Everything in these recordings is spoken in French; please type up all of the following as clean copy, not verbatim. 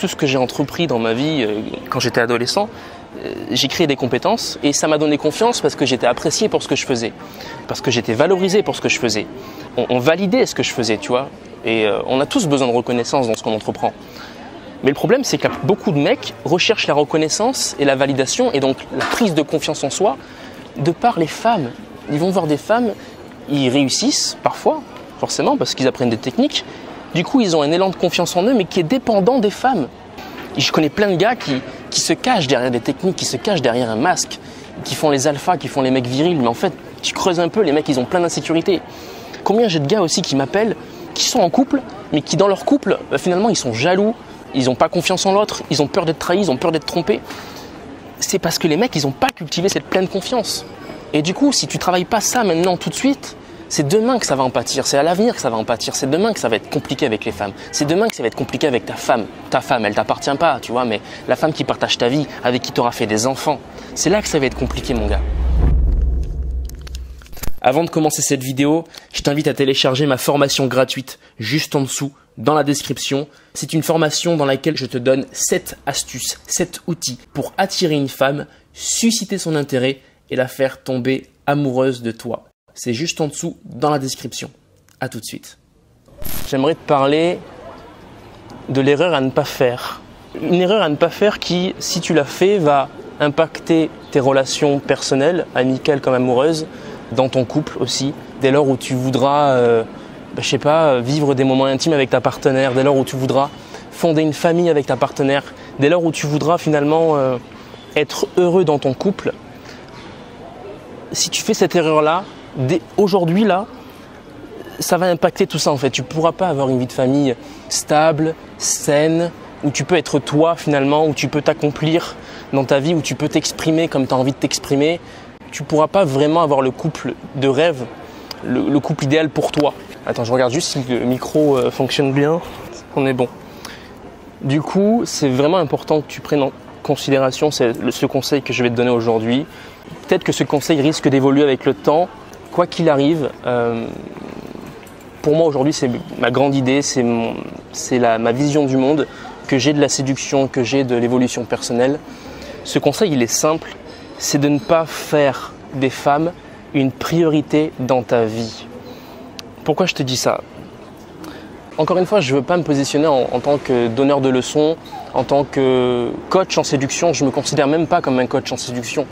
tout ce que j'ai entrepris dans ma vie quand j'étais adolescent, j'ai créé des compétences et ça m'a donné confiance parce que j'étais apprécié pour ce que je faisais, parce que j'étais valorisé pour ce que je faisais. On validait ce que je faisais, tu vois. Et on a tous besoin de reconnaissance dans ce qu'on entreprend. Mais le problème, c'est que beaucoup de mecs recherchent la reconnaissance et la validation et donc la prise de confiance en soi de par les femmes. Ils vont voir des femmes, ils réussissent parfois, forcément, parce qu'ils apprennent des techniques. Du coup, ils ont un élan de confiance en eux, mais qui est dépendant des femmes. Et je connais plein de gars qui se cachent derrière des techniques, qui se cachent derrière un masque, qui font les alphas, qui font les mecs virils. Mais en fait, tu creuses un peu, les mecs, ils ont plein d'insécurité. Combien j'ai de gars aussi qui m'appellent, qui sont en couple, mais qui dans leur couple, finalement, ils sont jaloux, ils n'ont pas confiance en l'autre, ils ont peur d'être trahis, ils ont peur d'être trompés. C'est parce que les mecs, ils n'ont pas cultivé cette pleine confiance. Et du coup, si tu ne travailles pas ça maintenant, tout de suite, c'est demain que ça va en pâtir, c'est à l'avenir que ça va en pâtir, c'est demain que ça va être compliqué avec les femmes, c'est demain que ça va être compliqué avec ta femme. Ta femme, elle t'appartient pas, tu vois, mais la femme qui partage ta vie, avec qui tu auras fait des enfants, c'est là que ça va être compliqué, mon gars. Avant de commencer cette vidéo, je t'invite à télécharger ma formation gratuite, juste en dessous, dans la description. C'est une formation dans laquelle je te donne 7 astuces, 7 outils pour attirer une femme, susciter son intérêt et la faire tomber amoureuse de toi. C'est juste en dessous dans la description. À tout de suite. J'aimerais te parler de l'erreur à ne pas faire. Une erreur à ne pas faire qui, si tu la fais, va impacter tes relations personnelles, amicales comme amoureuses, dans ton couple aussi. Dès lors où tu voudras, vivre des moments intimes avec ta partenaire, dès lors où tu voudras fonder une famille avec ta partenaire, dès lors où tu voudras finalement être heureux dans ton couple. Si tu fais cette erreur-là, aujourd'hui là, ça va impacter tout ça en fait. Tu ne pourras pas avoir une vie de famille stable, saine, où tu peux être toi finalement, où tu peux t'accomplir dans ta vie, où tu peux t'exprimer comme tu as envie de t'exprimer. Tu ne pourras pas vraiment avoir le couple de rêve, le couple idéal pour toi. Attends, je regarde juste si le micro fonctionne bien. On est bon. Du coup, c'est vraiment important que tu prennes en considération ce conseil que je vais te donner aujourd'hui. Peut-être que ce conseil risque d'évoluer avec le temps. Quoi qu'il arrive, pour moi aujourd'hui c'est ma grande idée, c'est ma vision du monde, que j'ai de la séduction, que j'ai de l'évolution personnelle. Ce conseil il est simple, c'est de ne pas faire des femmes une priorité dans ta vie. Pourquoi je te dis ça ? Encore une fois, je ne veux pas me positionner en tant que donneur de leçons, en tant que coach en séduction, je ne me considère même pas comme un coach en séduction.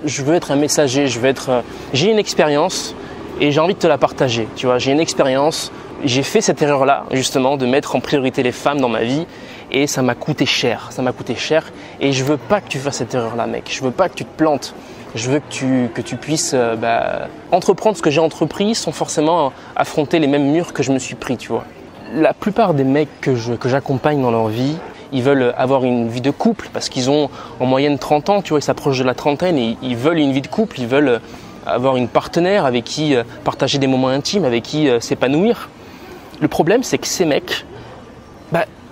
Je veux être un messager, j'ai une expérience et j'ai envie de te la partager. Tu vois, j'ai une expérience, j'ai fait cette erreur-là justement de mettre en priorité les femmes dans ma vie et ça m'a coûté cher. Et je veux pas que tu fasses cette erreur-là, mec. Je veux pas que tu te plantes. Je veux que tu puisses entreprendre ce que j'ai entrepris sans forcément affronter les mêmes murs que je me suis pris, tu vois. La plupart des mecs que j'accompagne dans leur vie, ils veulent avoir une vie de couple parce qu'ils ont en moyenne 30 ans, tu vois, ils s'approchent de la trentaine et ils veulent une vie de couple, ils veulent avoir une partenaire avec qui partager des moments intimes, avec qui s'épanouir. Le problème, c'est que ces mecs,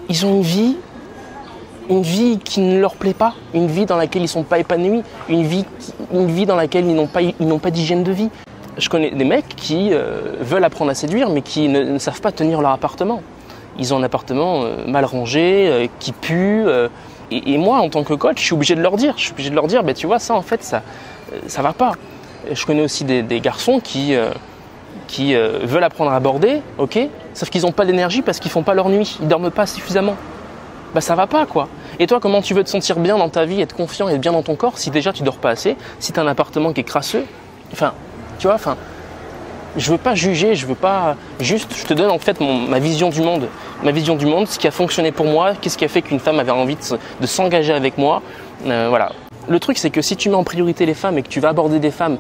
ils ont une vie qui ne leur plaît pas, une vie dans laquelle ils ne sont pas épanouis, une vie dans laquelle ils n'ont pas d'hygiène de vie. Je connais des mecs qui veulent apprendre à séduire mais qui ne savent pas tenir leur appartement. Ils ont un appartement mal rangé, qui pue. Et moi, en tant que coach, je suis obligé de leur dire. Tu vois, ça en fait, ça va pas. Je connais aussi des garçons qui veulent apprendre à aborder, ok, sauf qu'ils n'ont pas d'énergie parce qu'ils font pas leur nuit, ils dorment pas suffisamment. Ça va pas quoi. Et toi, comment tu veux te sentir bien dans ta vie, être confiant et être bien dans ton corps si déjà tu dors pas assez, si tu as un appartement qui est crasseux. Je veux pas juger, je te donne en fait ma vision du monde. Ma vision du monde, ce qui a fonctionné pour moi, qu'est-ce qui a fait qu'une femme avait envie de s'engager avec moi. Voilà. Le truc, c'est que si tu mets en priorité les femmes et que tu vas aborder des femmes,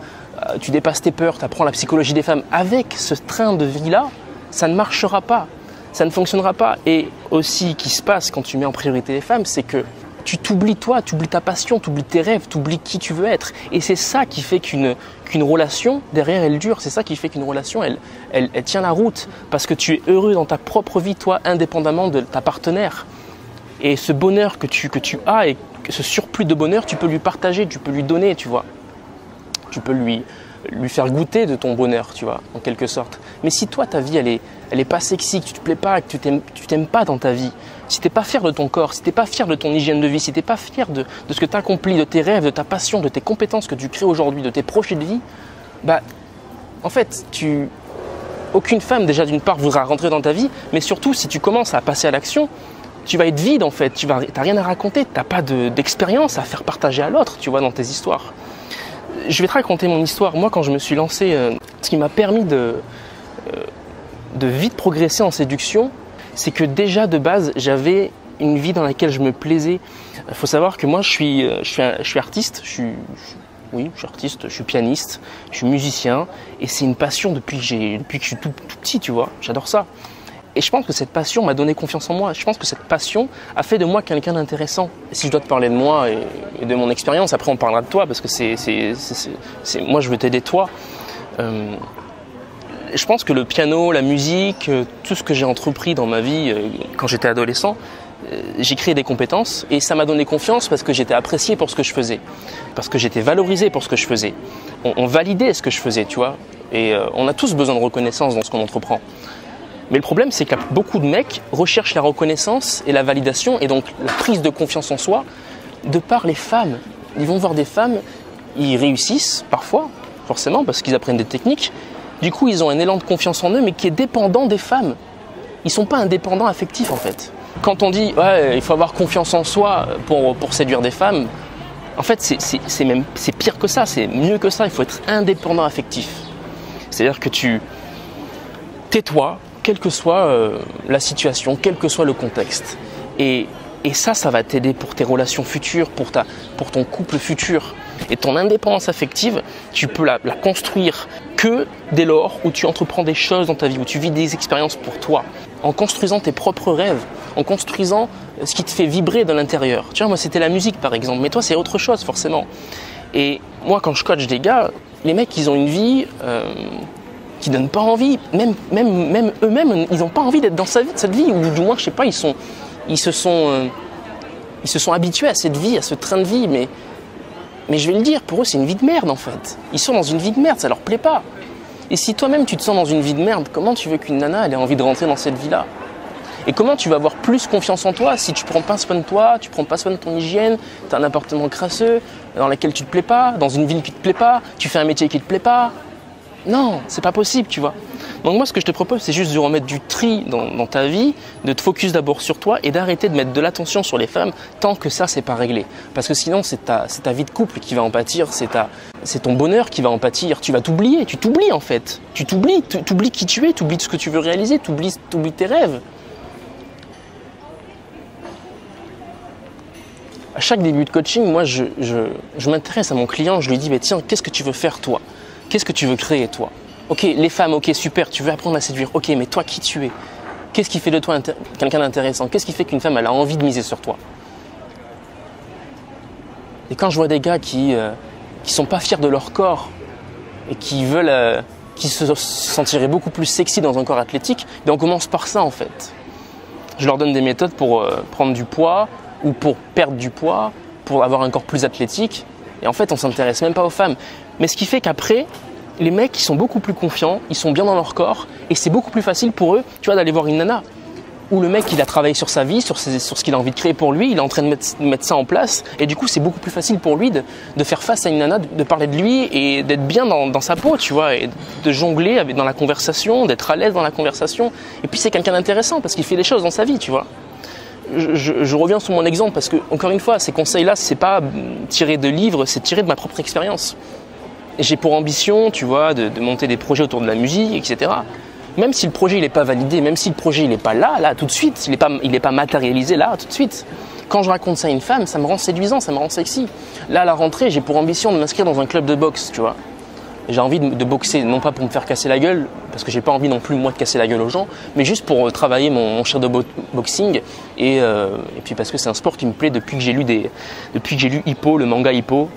tu dépasses tes peurs, tu apprends la psychologie des femmes avec ce train de vie-là, ça ne marchera pas. Ça ne fonctionnera pas. Et aussi, ce qui se passe quand tu mets en priorité les femmes, c'est que tu t'oublies toi, tu oublies ta passion, tu oublies tes rêves, tu oublies qui tu veux être. Et c'est ça qui fait qu'une relation, derrière, elle dure. C'est ça qui fait qu'une relation, elle tient la route. Parce que tu es heureux dans ta propre vie, toi, indépendamment de ta partenaire. Et ce bonheur que tu as, et ce surplus de bonheur, tu peux lui partager, tu peux lui donner, tu vois. Tu peux lui faire goûter de ton bonheur, tu vois, en quelque sorte. Mais si toi, ta vie, elle elle est pas sexy, que tu te plais pas, que tu t'aimes pas dans ta vie, si t'es pas fier de ton corps, si t'es pas fier de ton hygiène de vie, si t'es pas fier de ce que tu accomplis, de tes rêves, de ta passion, de tes compétences que tu crées aujourd'hui, de tes projets de vie, bah en fait, aucune femme déjà d'une part voudra rentrer dans ta vie, mais surtout si tu commences à passer à l'action, tu vas être vide en fait, t'as rien à raconter, t'as pas d'expérience à faire partager à l'autre, tu vois, dans tes histoires. Je vais te raconter mon histoire. Moi, quand je me suis lancé, ce qui m'a permis de vite progresser en séduction, c'est que déjà de base, j'avais une vie dans laquelle je me plaisais. Il faut savoir que moi, je suis artiste, je suis artiste, je suis pianiste, je suis musicien, et c'est une passion depuis que je suis tout petit, tu vois. J'adore ça. Et je pense que cette passion m'a donné confiance en moi. Je pense que cette passion a fait de moi quelqu'un d'intéressant. Et si je dois te parler de moi et de mon expérience, après on parlera de toi, parce que moi je veux t'aider toi. Je pense que le piano, la musique, tout ce que j'ai entrepris dans ma vie quand j'étais adolescent, j'ai créé des compétences et ça m'a donné confiance parce que j'étais apprécié pour ce que je faisais, parce que j'étais valorisé pour ce que je faisais. On validait ce que je faisais, tu vois. Et on a tous besoin de reconnaissance dans ce qu'on entreprend. Mais le problème, c'est que beaucoup de mecs recherchent la reconnaissance et la validation et donc la prise de confiance en soi de par les femmes. Ils vont voir des femmes, ils réussissent parfois, forcément, parce qu'ils apprennent des techniques. Du coup, ils ont un élan de confiance en eux, mais qui est dépendant des femmes. Ils ne sont pas indépendants affectifs, en fait. Quand on dit ouais, il faut avoir confiance en soi pour séduire des femmes, en fait, c'est pire que ça, c'est mieux que ça. Il faut être indépendant affectif. C'est-à-dire que tu tais-toi, quelle que soit la situation, quel que soit le contexte. Et ça va t'aider pour tes relations futures, pour ton couple futur. Et ton indépendance affective, tu peux la construire que dès lors où tu entreprends des choses dans ta vie, où tu vis des expériences pour toi, en construisant tes propres rêves, en construisant ce qui te fait vibrer de l'intérieur. Tu vois, moi c'était la musique par exemple, mais toi c'est autre chose forcément. Et moi quand je coach des gars, les mecs ils ont une vie qui donne pas envie, même eux-mêmes, ils n'ont pas envie d'être dans cette vie, ou du moins, je sais pas, ils se sont habitués à cette vie, à ce train de vie, mais je vais le dire, pour eux, c'est une vie de merde, en fait. Ils sont dans une vie de merde, ça leur plaît pas. Et si toi-même, tu te sens dans une vie de merde, comment tu veux qu'une nana, elle ait envie de rentrer dans cette vie-là? Et comment tu vas avoir plus confiance en toi si tu prends pas soin de toi, tu prends pas soin de ton hygiène, tu as un appartement crasseux, dans lequel tu te plais pas, dans une ville qui te plaît pas, tu fais un métier qui te plaît pas? Non, c'est pas possible, tu vois. Donc moi, ce que je te propose, c'est juste de remettre du tri dans ta vie, de te focus d'abord sur toi et d'arrêter de mettre de l'attention sur les femmes tant que ça, c'est pas réglé. Parce que sinon, c'est ta vie de couple qui va en pâtir, c'est ton bonheur qui va en pâtir. Tu vas t'oublier, tu t'oublies en fait. Tu t'oublies qui tu es, tu oublies ce que tu veux réaliser, tu oublies tes rêves. À chaque début de coaching, moi, je m'intéresse à mon client, je lui dis, tiens, qu'est-ce que tu veux faire toi? Qu'est-ce que tu veux créer toi? Ok, les femmes, ok, super, tu veux apprendre à séduire. Ok, mais toi, qui tu es? Qu'est-ce qui fait de toi quelqu'un d'intéressant? Qu'est-ce qui fait qu'une femme, elle a envie de miser sur toi? Et quand je vois des gars qui sont pas fiers de leur corps et qui se sentiraient beaucoup plus sexy dans un corps athlétique, on commence par ça en fait. Je leur donne des méthodes pour prendre du poids ou pour perdre du poids, pour avoir un corps plus athlétique. Et en fait, on s'intéresse même pas aux femmes. Mais ce qui fait qu'après, les mecs, ils sont beaucoup plus confiants, ils sont bien dans leur corps, et c'est beaucoup plus facile pour eux, tu vois, d'aller voir une nana. Où le mec, il a travaillé sur sa vie, sur ce qu'il a envie de créer pour lui, il est en train de mettre ça en place, et du coup, c'est beaucoup plus facile pour lui de faire face à une nana, de parler de lui, et d'être bien dans sa peau, tu vois, et de jongler dans la conversation, d'être à l'aise dans la conversation. Et puis, c'est quelqu'un d'intéressant, parce qu'il fait des choses dans sa vie, tu vois. Je reviens sur mon exemple, parce que, encore une fois, ces conseils-là, c'est pas tiré de livres, c'est tiré de ma propre expérience. J'ai pour ambition, tu vois, de monter des projets autour de la musique, etc. Même si le projet n'est pas validé, même si le projet n'est pas là, tout de suite, il n'est pas matérialisé là, tout de suite. Quand je raconte ça à une femme, ça me rend séduisant, ça me rend sexy. Là, à la rentrée, j'ai pour ambition de m'inscrire dans un club de boxe, tu vois. J'ai envie de boxer, non pas pour me faire casser la gueule, parce que j'ai pas envie non plus moi de casser la gueule aux gens, mais juste pour travailler mon shadowboxing et puis parce que c'est un sport qui me plaît depuis que j'ai lu Hippo, le manga Hippo.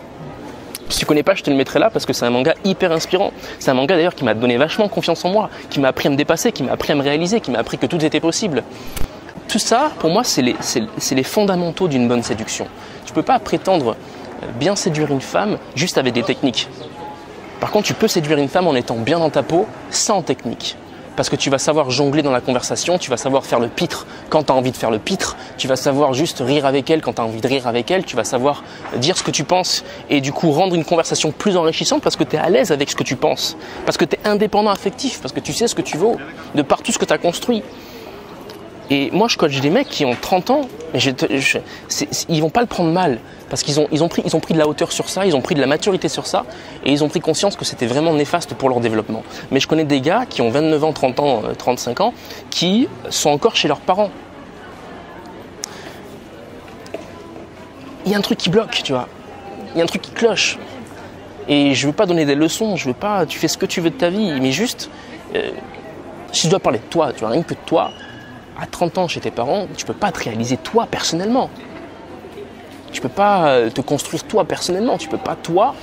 Si tu connais pas, je te le mettrai là parce que c'est un manga hyper inspirant. C'est un manga d'ailleurs qui m'a donné vachement confiance en moi, qui m'a appris à me dépasser, qui m'a appris à me réaliser, qui m'a appris que tout était possible. Tout ça, pour moi, c'est les fondamentaux d'une bonne séduction. Tu peux pas prétendre bien séduire une femme juste avec des techniques. Par contre, tu peux séduire une femme en étant bien dans ta peau, sans technique. parce que tu vas savoir jongler dans la conversation, tu vas savoir faire le pitre quand tu as envie de faire le pitre, tu vas savoir juste rire avec elle quand tu as envie de rire avec elle, tu vas savoir dire ce que tu penses et du coup rendre une conversation plus enrichissante parce que tu es à l'aise avec ce que tu penses, parce que tu es indépendant affectif, parce que tu sais ce que tu vaux de par tout ce que tu as construit. Et moi, je coach des mecs qui ont 30 ans, mais ils vont pas le prendre mal, parce qu'ils ont pris de la hauteur sur ça, ils ont pris de la maturité sur ça, et ils ont pris conscience que c'était vraiment néfaste pour leur développement. Mais je connais des gars qui ont 29 ans, 30 ans, 35 ans, qui sont encore chez leurs parents. Il y a un truc qui bloque, tu vois. Il y a un truc qui cloche. Et je veux pas donner des leçons, je veux pas, tu fais ce que tu veux de ta vie, mais juste, si je dois parler de toi, tu vois, rien que de toi, à 30 ans chez tes parents, tu ne peux pas te réaliser toi personnellement. Tu ne peux pas te construire toi personnellement. Tu ne peux pas toi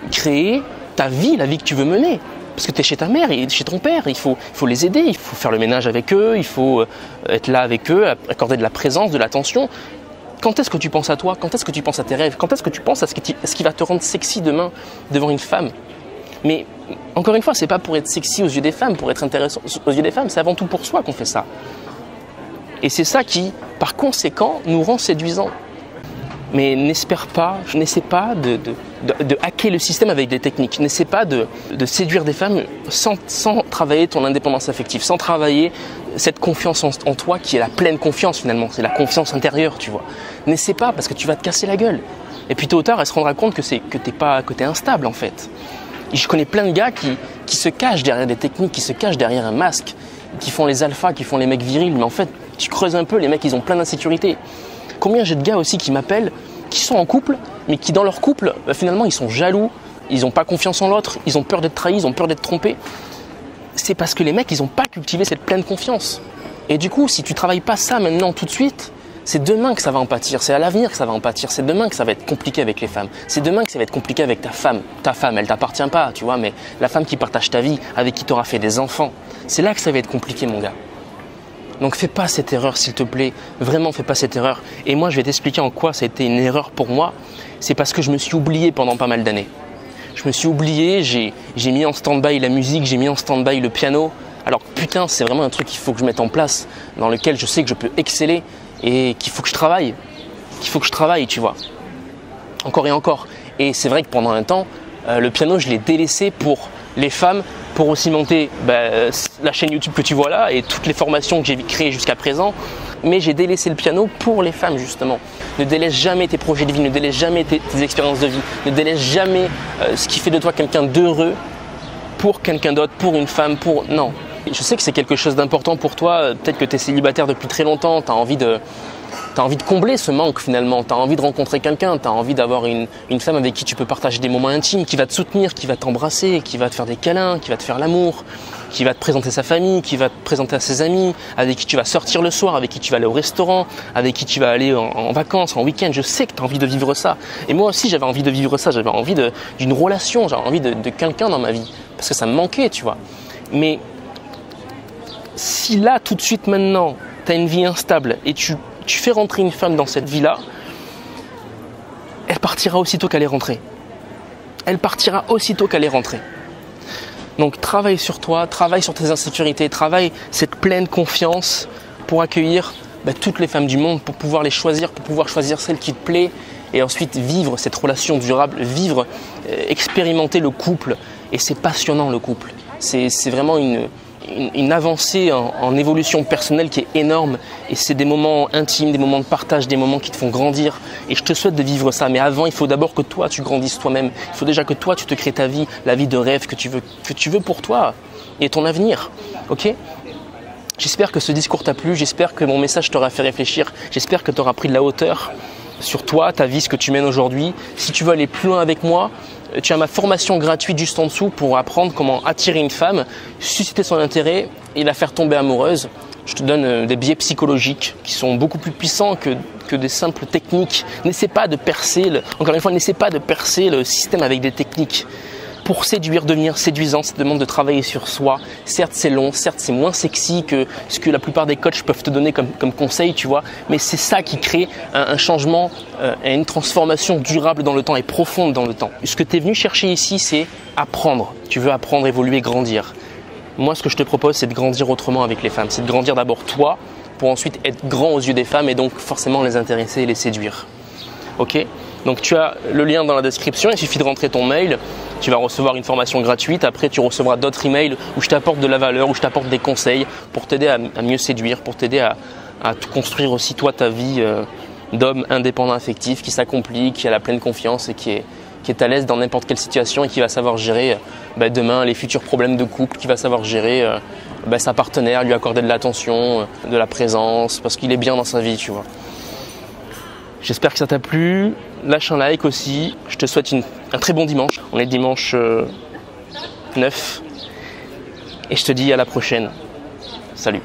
créer ta vie, la vie que tu veux mener. Parce que tu es chez ta mère et chez ton père. Il faut les aider, il faut faire le ménage avec eux, il faut être là avec eux, accorder de la présence, de l'attention. Quand est-ce que tu penses à toi? Quand est-ce que tu penses à tes rêves? Quand est-ce que tu penses à ce qui va te rendre sexy demain devant une femme? Mais encore une fois, ce n'est pas pour être sexy aux yeux des femmes, pour être intéressant aux yeux des femmes. C'est avant tout pour soi qu'on fait ça. Et c'est ça qui, par conséquent, nous rend séduisants. Mais n'essaie pas de hacker le système avec des techniques. N'essaie pas de séduire des femmes sans travailler ton indépendance affective, sans travailler cette confiance en toi qui est la pleine confiance finalement. C'est la confiance intérieure, tu vois. N'essaie pas parce que tu vas te casser la gueule. Et puis tôt ou tard, elle se rendra compte que t'es instable en fait. Et je connais plein de gars qui se cachent derrière des techniques, qui se cachent derrière un masque, qui font les alphas, qui font les mecs virils, mais en fait, tu creuses un peu, les mecs, ils ont plein d'insécurité. Combien j'ai de gars aussi qui m'appellent, qui sont en couple, mais qui dans leur couple, finalement, ils sont jaloux, ils n'ont pas confiance en l'autre, ils ont peur d'être trahis, ils ont peur d'être trompés. C'est parce que les mecs, ils n'ont pas cultivé cette pleine confiance. Et du coup, si tu ne travailles pas ça maintenant, tout de suite, c'est demain que ça va en pâtir, c'est à l'avenir que ça va en pâtir, c'est demain que ça va être compliqué avec les femmes, c'est demain que ça va être compliqué avec ta femme. Ta femme, elle t'appartient pas, tu vois, mais la femme qui partage ta vie, avec qui tu auras fait des enfants, c'est là que ça va être compliqué, mon gars. Donc fais pas cette erreur, s'il te plaît, vraiment fais pas cette erreur. Et moi, je vais t'expliquer en quoi ça a été une erreur pour moi. C'est parce que je me suis oublié pendant pas mal d'années. Je me suis oublié, j'ai mis en stand-by la musique, j'ai mis en stand-by le piano. Alors putain, c'est vraiment un truc qu'il faut que je mette en place, dans lequel je sais que je peux exceller et qu'il faut que je travaille. Tu vois. Encore et encore. Et c'est vrai que pendant un temps, le piano, je l'ai délaissé pour les femmes, pour aussi monter la chaîne YouTube que tu vois là et toutes les formations que j'ai créées jusqu'à présent. Mais j'ai délaissé le piano pour les femmes justement. Ne délaisse jamais tes projets de vie, ne délaisse jamais tes expériences de vie, ne délaisse jamais ce qui fait de toi quelqu'un d'heureux pour quelqu'un d'autre, pour une femme, Non. Je sais que c'est quelque chose d'important pour toi, peut-être que tu es célibataire depuis très longtemps, tu as envie de combler ce manque finalement, tu as envie de rencontrer quelqu'un, tu as envie d'avoir une femme avec qui tu peux partager des moments intimes, qui va te soutenir, qui va t'embrasser, qui va te faire des câlins, qui va te faire l'amour, qui va te présenter sa famille, qui va te présenter à ses amis, avec qui tu vas sortir le soir, avec qui tu vas aller au restaurant, avec qui tu vas aller en vacances, en week-end. Je sais que tu as envie de vivre ça. Et moi aussi j'avais envie de vivre ça, j'avais envie d'une relation, j'avais envie de quelqu'un dans ma vie, parce que ça me manquait, tu vois. Mais si là, tout de suite maintenant, tu as une vie instable et tu fais rentrer une femme dans cette vie-là, elle partira aussitôt qu'elle est rentrée. Donc travaille sur toi, travaille sur tes insécurités, travaille cette pleine confiance pour accueillir toutes les femmes du monde, pour pouvoir les choisir, pour pouvoir choisir celle qui te plaît et ensuite vivre cette relation durable, expérimenter le couple. Et c'est passionnant le couple. C'est vraiment une avancée en évolution personnelle qui est énorme et c'est des moments intimes, des moments de partage, des moments qui te font grandir et je te souhaite de vivre ça. Mais avant, il faut d'abord que toi, tu grandisses toi-même. Il faut déjà que toi, tu te crées ta vie, la vie de rêve que tu veux pour toi et ton avenir. Ok ? J'espère que ce discours t'a plu, j'espère que mon message t'aura fait réfléchir, j'espère que tu auras pris de la hauteur sur toi, ta vie, ce que tu mènes aujourd'hui. Si tu veux aller plus loin avec moi, tu as ma formation gratuite juste en dessous pour apprendre comment attirer une femme, susciter son intérêt et la faire tomber amoureuse. Je te donne des biais psychologiques qui sont beaucoup plus puissants que des simples techniques. N'essaie pas de percer le système avec des techniques. Pour séduire, devenir séduisant, ça demande de travailler sur soi. Certes, c'est long, certes, c'est moins sexy que ce que la plupart des coachs peuvent te donner comme conseil, tu vois. Mais c'est ça qui crée un changement et une transformation durable dans le temps et profonde dans le temps. Ce que tu es venu chercher ici, c'est apprendre. Tu veux apprendre, évoluer, grandir. Moi, ce que je te propose, c'est de grandir autrement avec les femmes. C'est de grandir d'abord toi, pour ensuite être grand aux yeux des femmes et donc forcément les intéresser et les séduire. Ok? Donc tu as le lien dans la description, il suffit de rentrer ton mail, tu vas recevoir une formation gratuite, après tu recevras d'autres emails où je t'apporte de la valeur, où je t'apporte des conseils pour t'aider à mieux séduire, pour t'aider à construire aussi toi ta vie d'homme indépendant affectif qui s'accomplit, qui a la pleine confiance et qui est à l'aise dans n'importe quelle situation et qui va savoir gérer demain les futurs problèmes de couple, qui va savoir gérer sa partenaire, lui accorder de l'attention, de la présence, parce qu'il est bien dans sa vie, tu vois. J'espère que ça t'a plu. Lâche un like aussi. Je te souhaite un très bon dimanche. On est dimanche 9. Et je te dis à la prochaine. Salut.